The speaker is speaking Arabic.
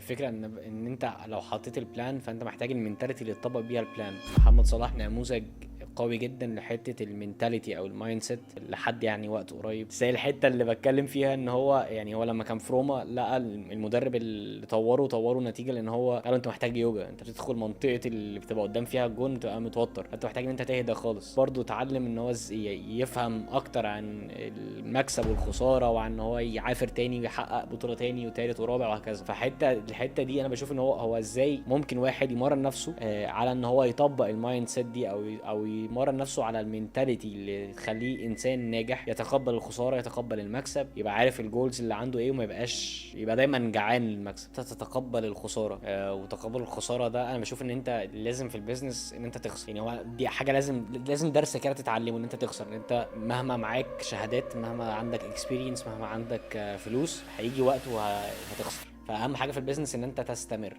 الفكره ان انت لو حطيت البلان فانت محتاج المينتاليتي اللي تطبق بيها البلان. محمد صلاح نموذج قوي جدا لحته المينتاليتي او المايند سيت لحد يعني وقت قريب. زي الحته اللي بتكلم فيها ان هو يعني هو لما كان في روما لقى المدرب اللي طوره نتيجه لان هو قال له انت محتاج يوجا، انت بتدخل منطقه اللي بتبقى قدام فيها الجون بتبقى متوتر، انت محتاج ان انت تهدى خالص. برضه اتعلم ان هو يفهم اكتر عن المكسب والخساره، وعن ان هو يعافر تاني ويحقق بطوله تاني وتالت ورابع وهكذا. الحته دي انا بشوف ان هو ازاي ممكن واحد يمرن نفسه على ان هو يطبق المايند سيت دي او يمرن نفسه على المينتاليتي اللي تخليه انسان ناجح، يتقبل الخساره يتقبل المكسب، يبقى عارف الجولز اللي عنده ايه وما يبقى دايما جعان للمكسب. تتقبل الخساره وتقبل الخساره ده انا بشوف ان انت لازم في البيزنس ان انت تخسر. يعني هو دي حاجه لازم درس كده تتعلمه، ان انت تخسر. ان انت مهما معاك شهادات، مهما عندك اكسبيرينس، مهما عندك فلوس، هيجي وقت وهتخسر. فاهم حاجه في البيزنس ان انت تستمر.